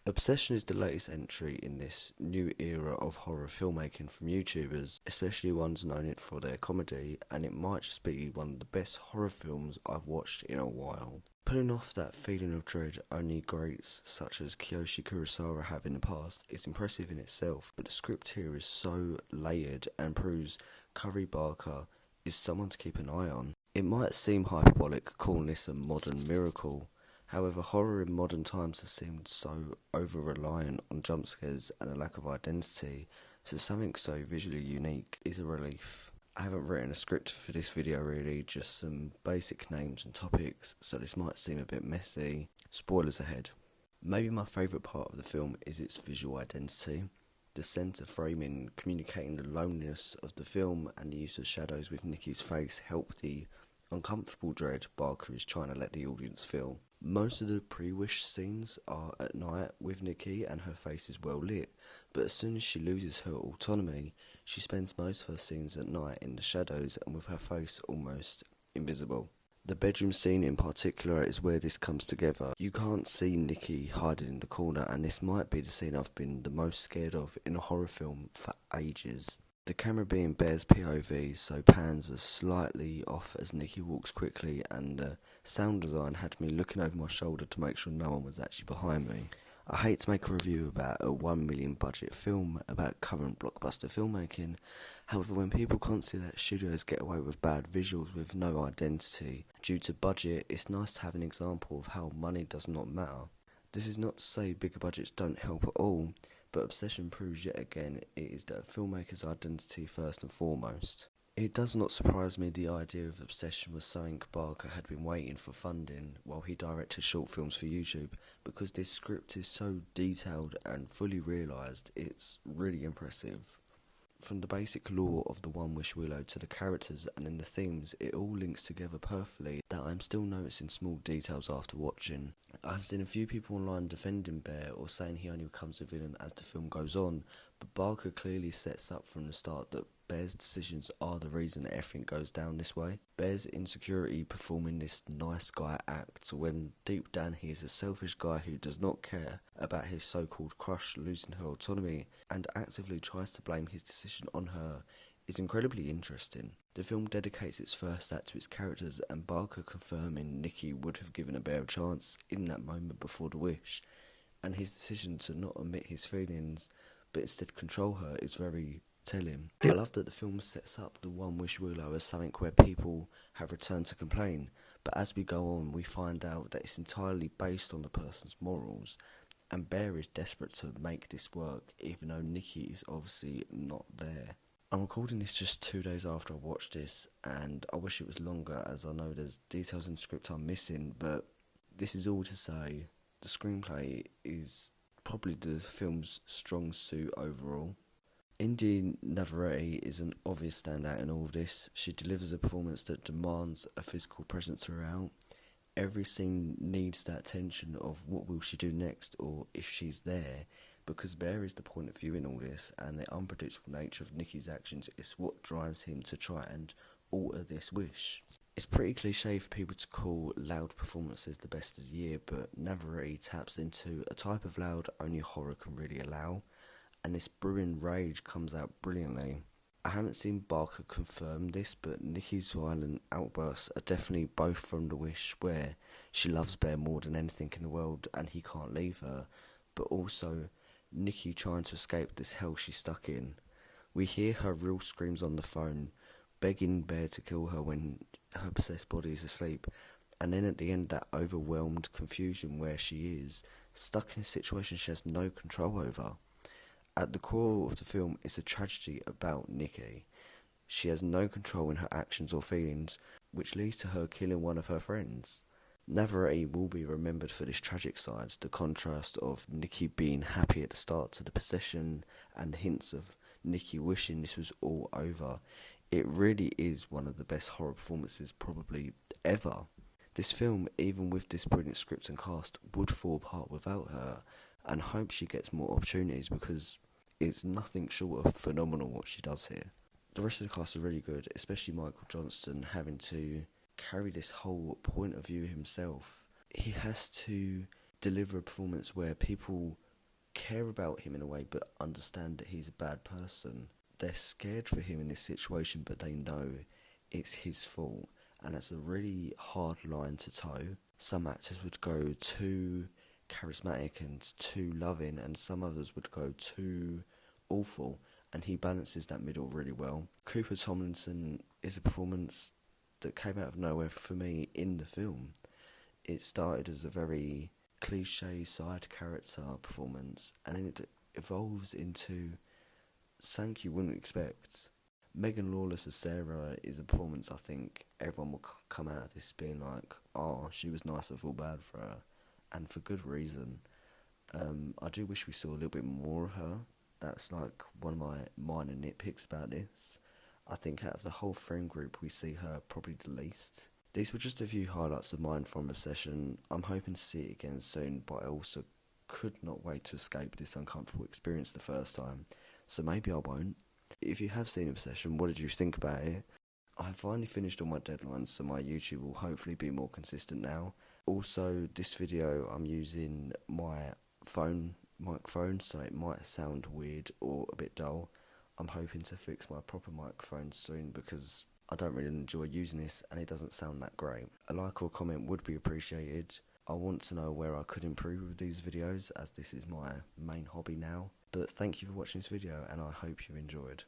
Obsession is the latest entry in this new era of horror filmmaking from YouTubers, especially ones known for their comedy, and it might just be one of the best horror films I've watched in a while. Pulling off that feeling of dread only greats such as Kiyoshi Kurosawa have in the past is impressive in itself, but the script here is so layered and proves Curry Barker is someone to keep an eye on. It might seem hyperbolic calling this a modern miracle. However, horror in modern times has seemed so over-reliant on jump scares and a lack of identity, so something so visually unique is a relief. I haven't written a script for this video really, just some basic names and topics, so this might seem a bit messy. Spoilers ahead. Maybe my favourite part of the film is its visual identity. The centre framing communicating the loneliness of the film and the use of shadows with Nikki's face help the uncomfortable dread Barker is trying to let the audience feel. Most of the pre-wish scenes are at night with Nikki and her face is well lit, but as soon as she loses her autonomy, she spends most of her scenes at night in the shadows and with her face almost invisible. The bedroom scene in particular is where this comes together. You can't see Nikki hiding in the corner, and this might be the scene I've been the most scared of in a horror film for ages. The camera being Bear's POV, so pans are slightly off as Nikki walks quickly, and the sound design had me looking over my shoulder to make sure no one was actually behind me. I hate to make a review about a 1 million budget film about current blockbuster filmmaking, however when people constantly let studios get away with bad visuals with no identity due to budget, it's nice to have an example of how money does not matter. This is not to say bigger budgets don't help at all, but Obsession proves yet again it is the filmmaker's identity first and foremost. It does not surprise me the idea of Obsession was something Barker had been waiting for funding while he directed short films for YouTube, because this script is so detailed and fully realised, it's really impressive. From the basic lore of the One Wish Willow to the characters and in the themes, it all links together perfectly that I'm still noticing small details after watching. I've seen a few people online defending Bear or saying he only becomes a villain as the film goes on, but Barker clearly sets up from the start that Bear's decisions are the reason everything goes down this way. Bear's insecurity performing this nice guy act when deep down he is a selfish guy who does not care about his so-called crush losing her autonomy and actively tries to blame his decision on her is incredibly interesting. The film dedicates its first act to its characters and Barker confirming Nikki would have given a Bear a chance in that moment before the wish, and his decision to not admit his feelings but instead control her is very telling. I love that the film sets up the One Wish Willow as something where people have returned to complain, but as we go on we find out that it's entirely based on the person's morals, and Bear is desperate to make this work even though Nikki is obviously not there. I'm recording this just 2 days after I watched this, and I wish it was longer as I know there's details in the script I'm missing, but this is all to say the screenplay is probably the film's strong suit overall. Inde Navarrette is an obvious standout in all of this. She delivers a performance that demands a physical presence throughout. Every scene needs that tension of what will she do next or if she's there, because Bear is the point of view in all this, and the unpredictable nature of Nikki's actions is what drives him to try and alter this wish. It's pretty cliche for people to call loud performances the best of the year, but Navarrete taps into a type of loud only horror can really allow, and this brewing rage comes out brilliantly. I haven't seen Barker confirm this, but Nikki's violent outbursts are definitely both from The Wish, where she loves Bear more than anything in the world and he can't leave her, but also Nikki trying to escape this hell she's stuck in. We hear her real screams on the phone, begging Bear to kill her when her possessed body is asleep, and then at the end that overwhelmed confusion where she is, stuck in a situation she has no control over. At the core of the film is a tragedy about Nikki. She has no control in her actions or feelings, which leads to her killing one of her friends. Navarrete will be remembered for this tragic side, the contrast of Nikki being happy at the start to the possession and the hints of Nikki wishing this was all over. It really is one of the best horror performances probably ever. This film, even with this brilliant script and cast, would fall apart without her, and hope she gets more opportunities because it's nothing short of phenomenal what she does here. The rest of the cast are really good, especially Michael Johnston having to carry this whole point of view himself. He has to deliver a performance where people care about him in a way, but understand that he's a bad person. They're scared for him in this situation, but they know it's his fault. And that's a really hard line to toe. Some actors would go too charismatic and too loving, and some others would go too awful, and he balances that middle really well. Cooper Tomlinson is a performance that came out of nowhere for me in the film. It started as a very cliche side character performance, and then it evolves into something you wouldn't expect. Megan Lawless as Sarah is a performance I think everyone will come out of this being like, oh, she was nice, I feel bad for her, and for good reason. I do wish we saw a little bit more of her. That's like one of my minor nitpicks about this. I think out of the whole friend group we see her probably the least. These were just a few highlights of mine from Obsession. I'm hoping to see it again soon, but I also could not wait to escape this uncomfortable experience the first time, so maybe I won't. If you have seen Obsession, what did you think about it? I have finally finished all my deadlines, so my YouTube will hopefully be more consistent now. Also, this video I'm using my phone microphone, so it might sound weird or a bit dull. I'm hoping to fix my proper microphone soon because I don't really enjoy using this and it doesn't sound that great. A like or comment would be appreciated. I want to know where I could improve with these videos, as this is my main hobby now. But thank you for watching this video and I hope you enjoyed.